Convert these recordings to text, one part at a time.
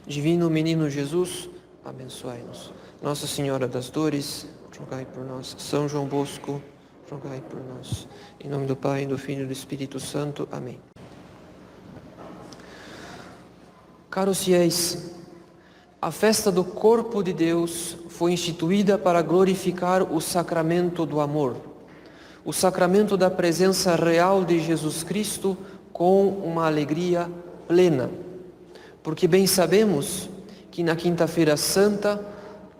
Divino Menino Jesus, abençoai-nos. Nossa Senhora das Dores, rogai por nós. São João Bosco, rogai por nós. Em nome do Pai, do Filho e do Espírito Santo. Amém. Caros fiéis, a festa do corpo de Deus foi instituída para glorificar o sacramento do amor, o sacramento da presença real de Jesus Cristo com uma alegria plena. Porque bem sabemos que na Quinta-feira Santa,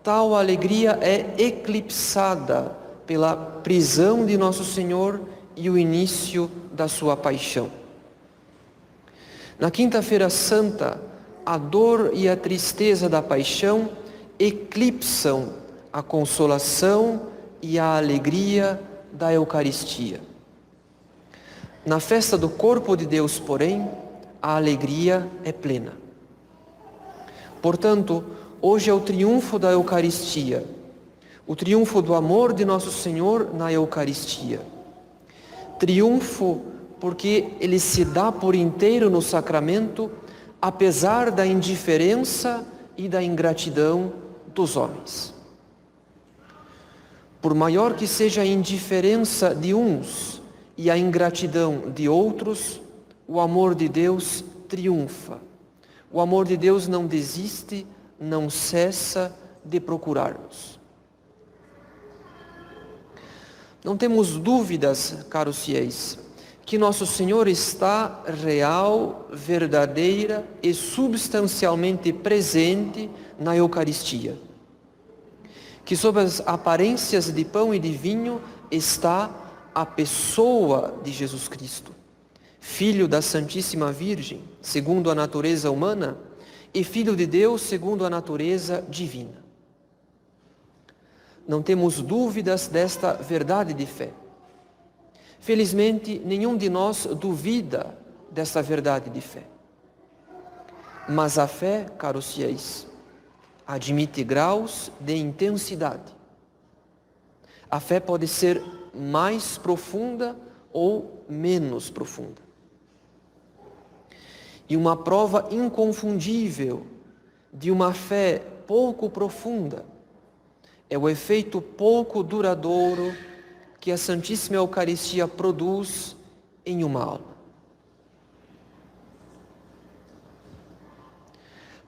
tal alegria é eclipsada pela prisão de Nosso Senhor e o início da sua paixão. Na Quinta-feira Santa, a dor e a tristeza da paixão eclipsam a consolação e a alegria da Eucaristia. Na festa do corpo de Deus, porém, a alegria é plena. Portanto, hoje é o triunfo da Eucaristia, o triunfo do amor de Nosso Senhor na Eucaristia. Triunfo porque Ele se dá por inteiro no sacramento, apesar da indiferença e da ingratidão dos homens. Por maior que seja a indiferença de uns e a ingratidão de outros, o amor de Deus triunfa. O amor de Deus não desiste, não cessa de procurar-nos. Não temos dúvidas, caros fiéis, que Nosso Senhor está real, verdadeira e substancialmente presente na Eucaristia. Que sob as aparências de pão e de vinho está a pessoa de Jesus Cristo, Filho da Santíssima Virgem, segundo a natureza humana, e Filho de Deus, segundo a natureza divina. Não temos dúvidas desta verdade de fé. Felizmente, nenhum de nós duvida desta verdade de fé. Mas a fé, caros fiéis, admite graus de intensidade. A fé pode ser mais profunda ou menos profunda. E uma prova inconfundível de uma fé pouco profunda é o efeito pouco duradouro que a Santíssima Eucaristia produz em uma alma.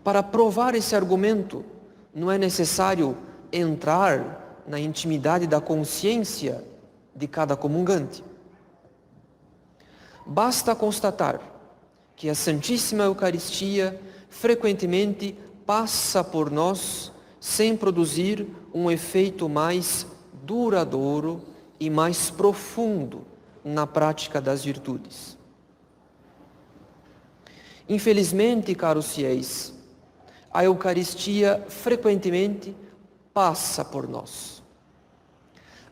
Para provar esse argumento, não é necessário entrar na intimidade da consciência de cada comungante. Basta constatar que a Santíssima Eucaristia frequentemente passa por nós sem produzir um efeito mais duradouro e mais profundo na prática das virtudes. Infelizmente, caros fiéis, a Eucaristia frequentemente passa por nós.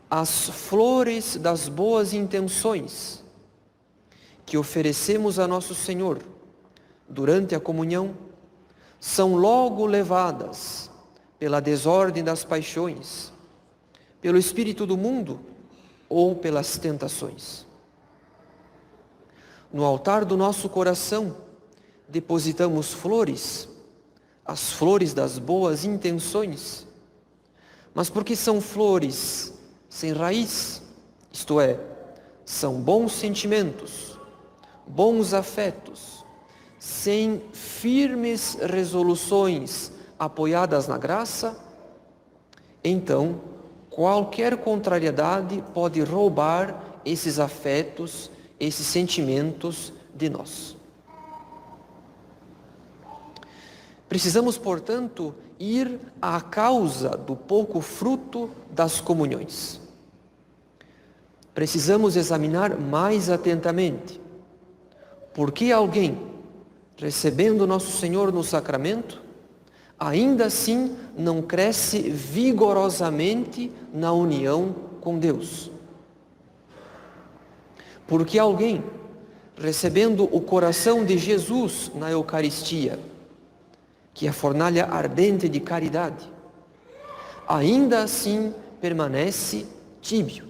As flores das boas intenções que oferecemos a Nosso Senhor durante a comunhão são logo levadas pela desordem das paixões, pelo espírito do mundo ou pelas tentações. No altar do nosso coração depositamos flores, as flores das boas intenções, mas porque são flores sem raiz, isto é, são bons sentimentos, bons afetos, sem firmes resoluções apoiadas na graça, então qualquer contrariedade pode roubar esses afetos, esses sentimentos de nós. Precisamos, portanto, ir à causa do pouco fruto das comunhões. Precisamos examinar mais atentamente por que alguém, recebendo Nosso Senhor no sacramento, ainda assim não cresce vigorosamente na união com Deus. Porque alguém, recebendo o coração de Jesus na Eucaristia, que é a fornalha ardente de caridade, ainda assim permanece tíbio.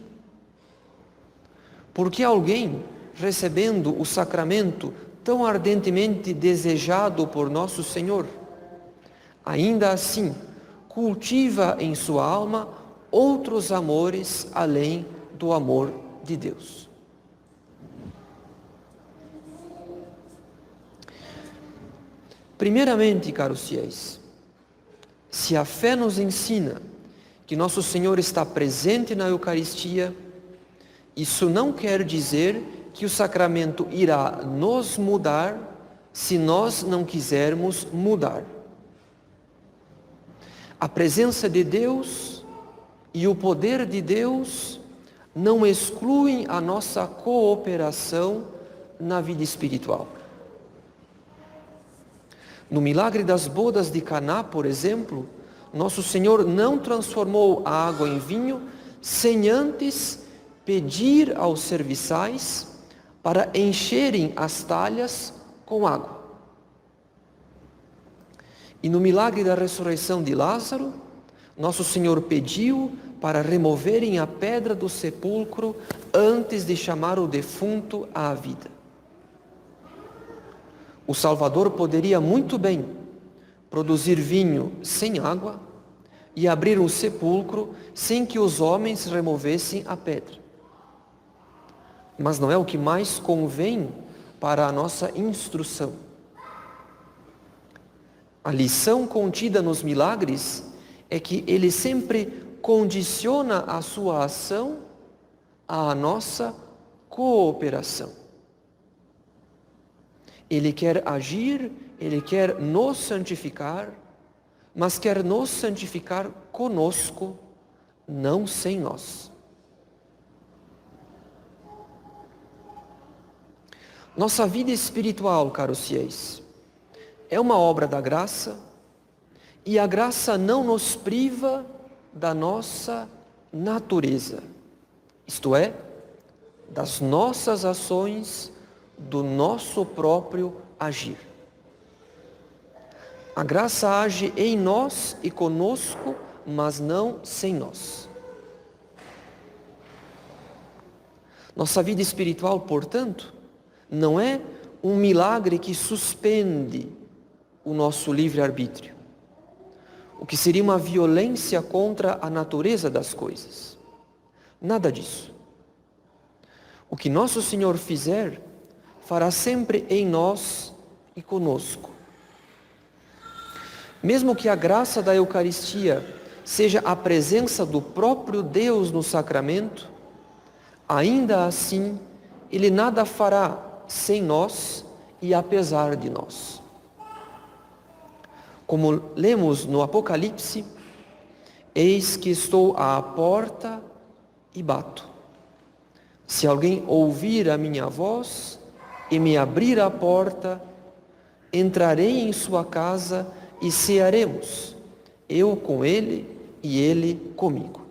Porque alguém, recebendo o sacramento tão ardentemente desejado por Nosso Senhor, ainda assim cultiva em sua alma outros amores além do amor de Deus. Primeiramente, caros fiéis, se a fé nos ensina que Nosso Senhor está presente na Eucaristia, isso não quer dizer que o sacramento irá nos mudar se nós não quisermos mudar. A presença de Deus e o poder de Deus não excluem a nossa cooperação na vida espiritual. No milagre das bodas de Caná, por exemplo, Nosso Senhor não transformou a água em vinho sem antes pedir aos serviçais para encherem as talhas com água. E no milagre da ressurreição de Lázaro, Nosso Senhor pediu para removerem a pedra do sepulcro antes de chamar o defunto à vida. O Salvador poderia muito bem produzir vinho sem água e abrir um sepulcro sem que os homens removessem a pedra. Mas não é o que mais convém para a nossa instrução. A lição contida nos milagres é que ele sempre condiciona a sua ação à nossa cooperação. Ele quer agir, Ele quer nos santificar, mas quer nos santificar conosco, não sem nós. Nossa vida espiritual, caros fiéis, é uma obra da graça, e a graça não nos priva da nossa natureza, isto é, das nossas ações, do nosso próprio agir. A graça age em nós e conosco, mas não sem nós. Nossa vida espiritual, portanto, não é um milagre que suspende o nosso livre-arbítrio, o que seria uma violência contra a natureza das coisas. Nada disso. O que Nosso Senhor fizer, fará sempre em nós e conosco. Mesmo que a graça da Eucaristia seja a presença do próprio Deus no sacramento, ainda assim, Ele nada fará sem nós e apesar de nós. Como lemos no Apocalipse, eis que estou à porta e bato. Se alguém ouvir a minha voz e me abrir a porta, entrarei em sua casa e cearemos, eu com ele e ele comigo.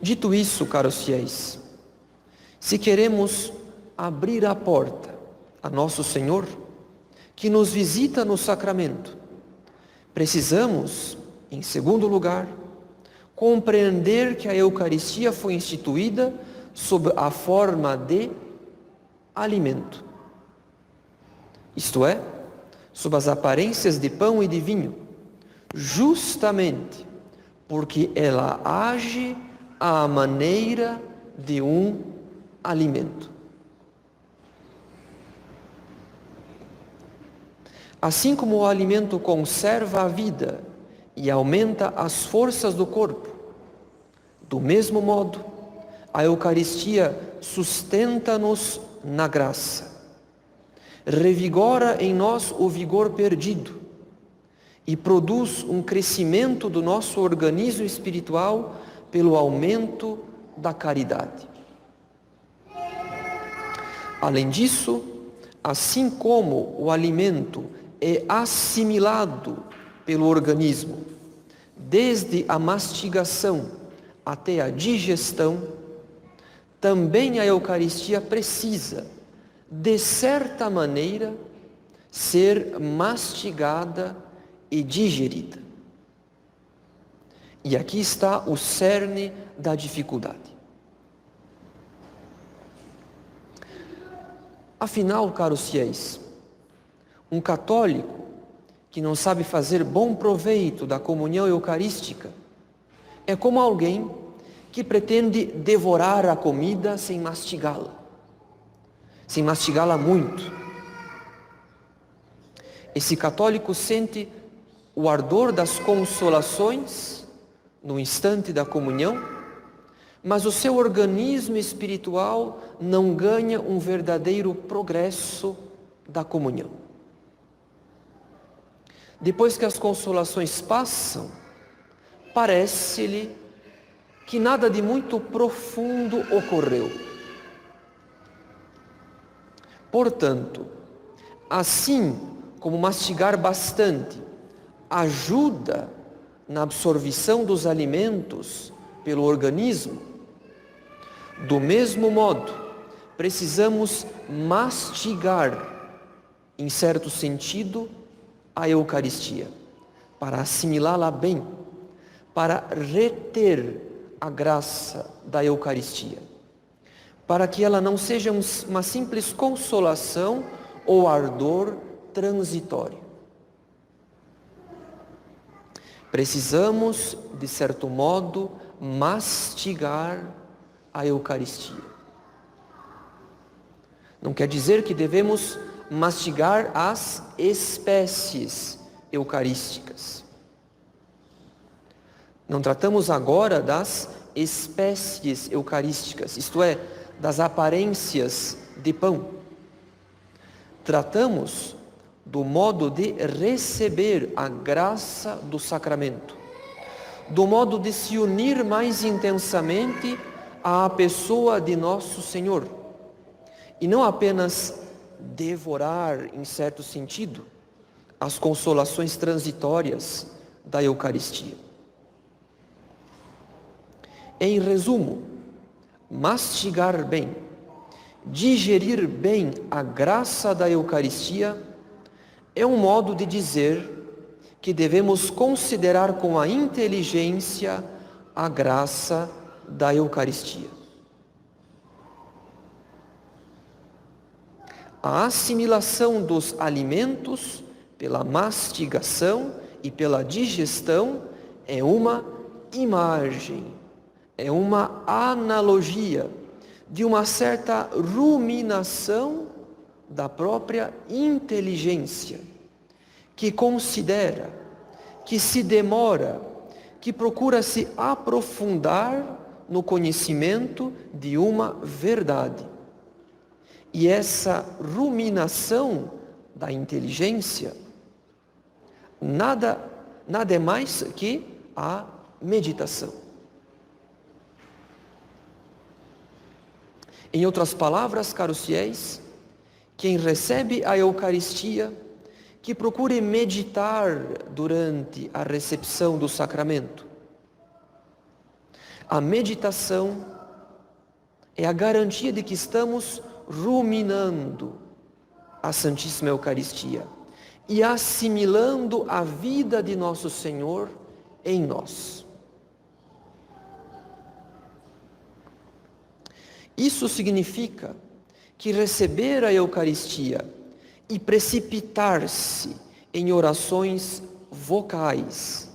Dito isso, caros fiéis, se queremos abrir a porta a Nosso Senhor, que nos visita no sacramento, precisamos, em segundo lugar, compreender que a Eucaristia foi instituída sob a forma de alimento. Isto é, sob as aparências de pão e de vinho, justamente porque ela age à maneira de um alimento. Assim como o alimento conserva a vida e aumenta as forças do corpo, do mesmo modo, a Eucaristia sustenta-nos na graça, revigora em nós o vigor perdido e produz um crescimento do nosso organismo espiritual pelo aumento da caridade. Além disso, assim como o alimento é assimilado pelo organismo, desde a mastigação até a digestão, também a Eucaristia precisa, de certa maneira, ser mastigada e digerida. E aqui está o cerne da dificuldade. Afinal, caros fiéis, Um católico que não sabe fazer bom proveito da comunhão eucarística é como alguém que pretende devorar a comida sem mastigá-la muito. Esse católico sente o ardor das consolações no instante da comunhão, mas o seu organismo espiritual não ganha um verdadeiro progresso da comunhão. Depois que as consolações passam, parece-lhe que nada de muito profundo ocorreu. Portanto, assim como mastigar bastante ajuda na absorção dos alimentos pelo organismo, do mesmo modo, precisamos mastigar, em certo sentido, a Eucaristia, para assimilá-la bem, para reter a graça da Eucaristia, para que ela não seja uma simples consolação ou ardor transitório. Precisamos, de certo modo, mastigar a Eucaristia. Não quer dizer que devemos mastigar as espécies eucarísticas. Não tratamos agora das espécies eucarísticas, isto é, das aparências de pão. Tratamos do modo de receber a graça do sacramento, do modo de se unir mais intensamente à pessoa de nosso Senhor, e não apenas devorar, em certo sentido, as consolações transitórias da Eucaristia. Em resumo, mastigar bem, digerir bem a graça da Eucaristia é um modo de dizer que devemos considerar com a inteligência a graça da Eucaristia. A assimilação dos alimentos pela mastigação e pela digestão é uma imagem, é uma analogia de uma certa ruminação da própria inteligência, que considera, que se demora, que procura se aprofundar no conhecimento de uma verdade. E essa ruminação da inteligência nada é mais que a meditação. Em outras palavras, caros fiéis, quem recebe a Eucaristia, que procure meditar durante a recepção do sacramento. A meditação é a garantia de que estamos ruminando a Santíssima Eucaristia e assimilando a vida de nosso Senhor em nós. Isso significa que receber a Eucaristia e precipitar-se em orações vocais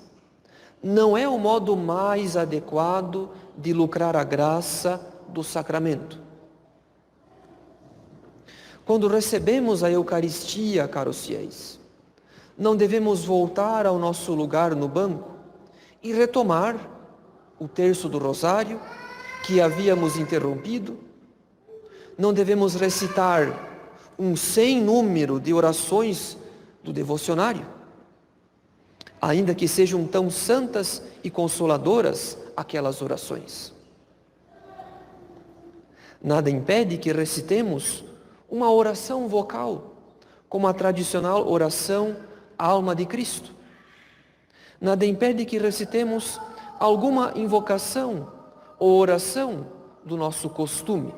não é o modo mais adequado de lucrar a graça do sacramento. Quando recebemos a Eucaristia, caros fiéis, não devemos voltar ao nosso lugar no banco e retomar o terço do rosário que havíamos interrompido. Não devemos recitar um sem número de orações do devocionário, ainda que sejam tão santas e consoladoras aquelas orações. Nada impede que recitemos uma oração vocal, como a tradicional oração Alma de Cristo. Nada impede que recitemos alguma invocação ou oração do nosso costume.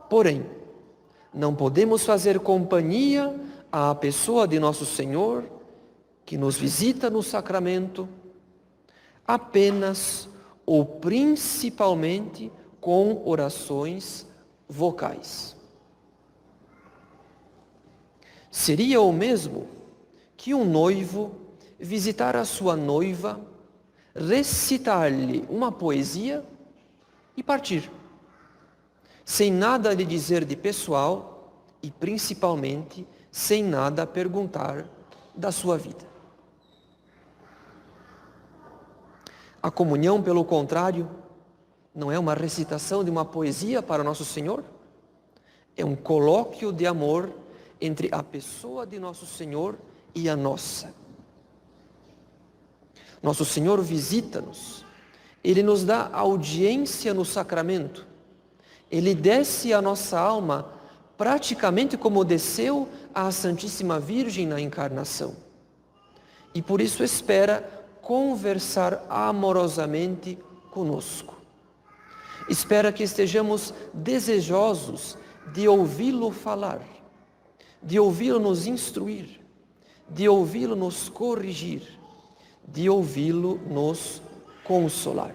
Porém, não podemos fazer companhia à pessoa de nosso Senhor, que nos visita no sacramento, apenas ou principalmente com orações vocais. Seria o mesmo que um noivo visitar a sua noiva, recitar-lhe uma poesia e partir, sem nada lhe dizer de pessoal e principalmente sem nada perguntar da sua vida. A comunhão, pelo contrário, não é uma recitação de uma poesia para Nosso Senhor, é um colóquio de amor entre a pessoa de Nosso Senhor e a nossa. Nosso Senhor visita-nos, Ele nos dá audiência no sacramento, Ele desce à nossa alma praticamente como desceu à Santíssima Virgem na encarnação. E por isso espera conversar amorosamente conosco. Espera que estejamos desejosos de ouvi-lo falar, de ouvi-lo nos instruir, de ouvi-lo nos corrigir, de ouvi-lo nos consolar.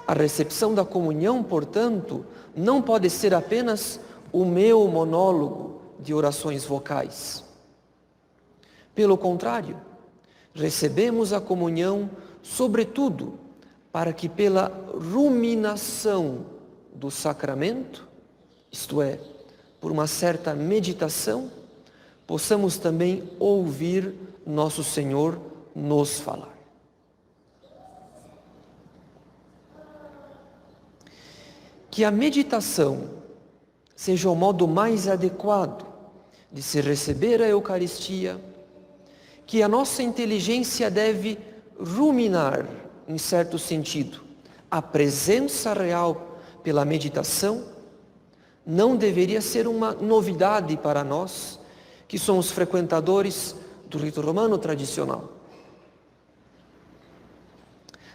A recepção da comunhão, portanto, não pode ser apenas o meu monólogo de orações vocais. Pelo contrário, recebemos a comunhão, sobretudo, para que pela ruminação do sacramento, isto é, por uma certa meditação, possamos também ouvir Nosso Senhor nos falar. Que a meditação seja o modo mais adequado de se receber a Eucaristia, que a nossa inteligência deve ruminar, em certo sentido, a presença real pela meditação, não deveria ser uma novidade para nós, que somos frequentadores do rito romano tradicional.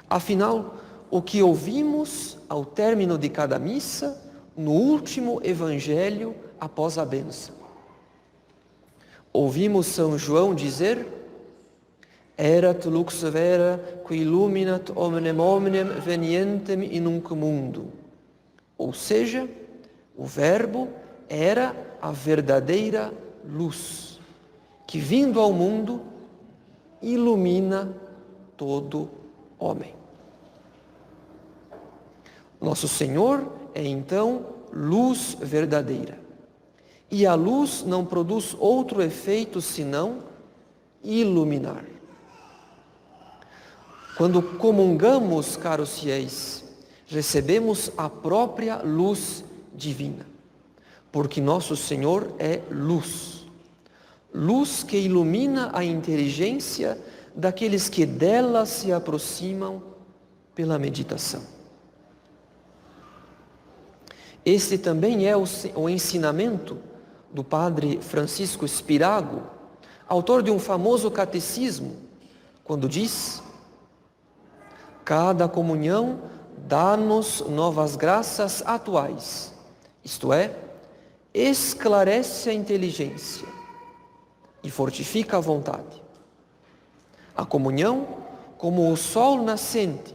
Afinal, o que ouvimos ao término de cada missa, no último evangelho após a bênção. Ouvimos São João dizer: Erat lux vera qui illuminat omnem omnem venientem in nunc mundo. Ou seja, o Verbo era a verdadeira luz, que vindo ao mundo ilumina todo homem. Nosso Senhor é então luz verdadeira. E a luz não produz outro efeito senão iluminar. Quando comungamos, caros fiéis, recebemos a própria luz divina, porque Nosso Senhor é luz. Luz que ilumina a inteligência daqueles que dela se aproximam pela meditação. Este também é o ensinamento do padre Francisco Spirago, autor de um famoso catecismo, quando diz: cada comunhão dá-nos novas graças atuais, isto é, esclarece a inteligência e fortifica a vontade. A comunhão, como o sol nascente,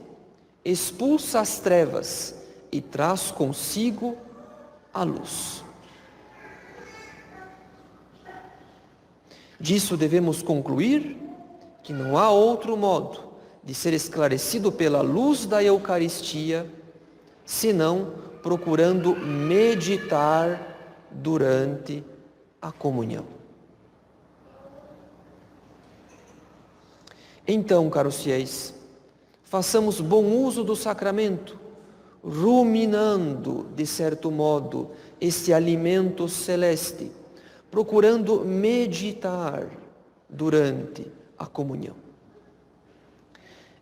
expulsa as trevas e traz consigo a luz. Disso devemos concluir que não há outro modo de ser esclarecido pela luz da Eucaristia, senão procurando meditar durante a comunhão. Então, caros fiéis, façamos bom uso do sacramento, ruminando, de certo modo, este alimento celeste, procurando meditar durante a comunhão.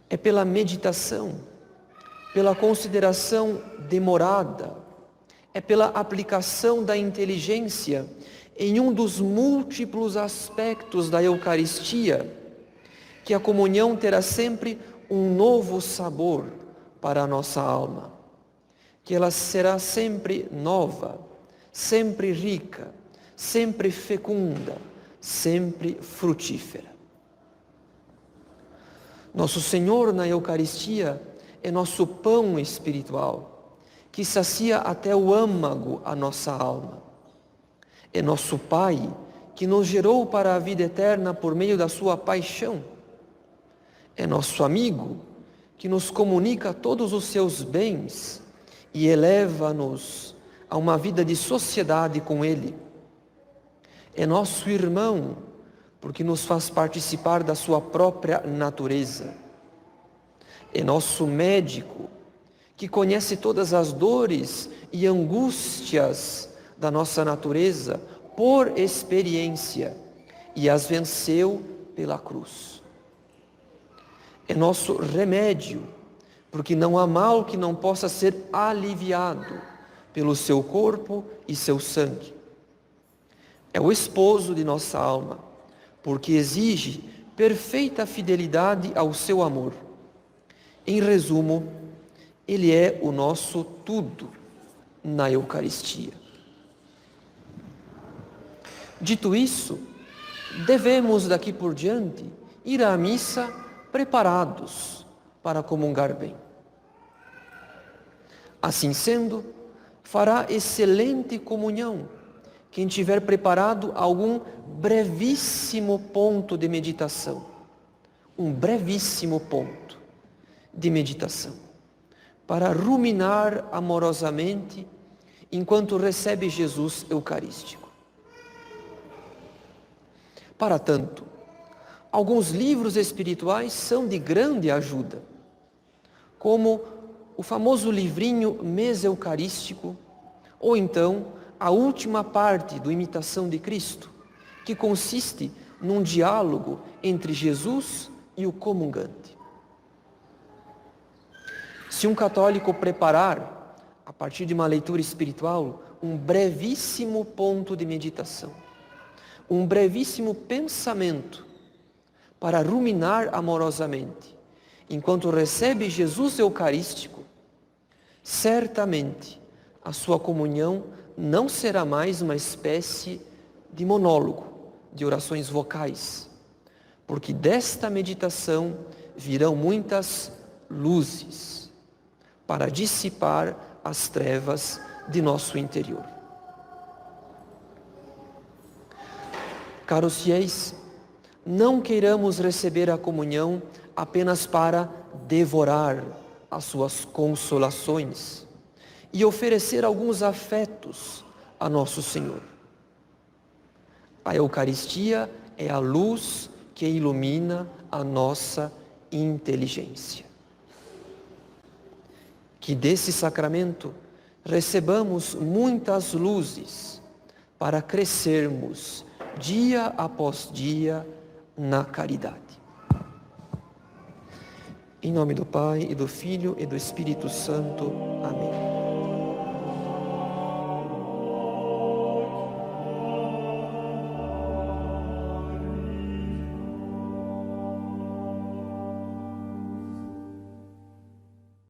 É pela meditação, pela consideração demorada, é pela aplicação da inteligência em um dos múltiplos aspectos da Eucaristia que a comunhão terá sempre um novo sabor para a nossa alma, que ela será sempre nova, sempre rica, sempre fecunda, sempre frutífera. Nosso Senhor na Eucaristia é nosso pão espiritual, que sacia até o âmago a nossa alma. É nosso Pai que nos gerou para a vida eterna por meio da sua paixão. É nosso amigo que nos comunica todos os seus bens e eleva-nos a uma vida de sociedade com Ele. É nosso irmão, porque nos faz participar da sua própria natureza. É nosso médico, que conhece todas as dores e angústias da nossa natureza por experiência e as venceu pela cruz. É nosso remédio, porque não há mal que não possa ser aliviado pelo seu corpo e seu sangue. É o esposo de nossa alma, porque exige perfeita fidelidade ao seu amor. Em resumo, ele é o nosso tudo na Eucaristia. Dito isso, devemos daqui por diante ir à missa preparados para comungar bem. Assim sendo, fará excelente comunhão quem tiver preparado algum brevíssimo ponto de meditação. Um brevíssimo ponto de meditação, para ruminar amorosamente enquanto recebe Jesus Eucarístico. Para tanto, alguns livros espirituais são de grande ajuda, como o famoso livrinho Mês Eucarístico, ou então a última parte do Imitação de Cristo, que consiste num diálogo entre Jesus e o comungante. Se um católico preparar, a partir de uma leitura espiritual, um brevíssimo ponto de meditação, um brevíssimo pensamento para ruminar amorosamente, enquanto recebe Jesus Eucarístico, certamente a sua comunhão não será mais uma espécie de monólogo, de orações vocais, porque desta meditação virão muitas luzes para dissipar as trevas de nosso interior. Caros fiéis, não queiramos receber a comunhão apenas para devorar as suas consolações e oferecer alguns afetos a nosso Senhor. A Eucaristia é a luz que ilumina a nossa inteligência. Que desse sacramento recebamos muitas luzes para crescermos dia após dia na caridade. Em nome do Pai, e do Filho, e do Espírito Santo. Amém.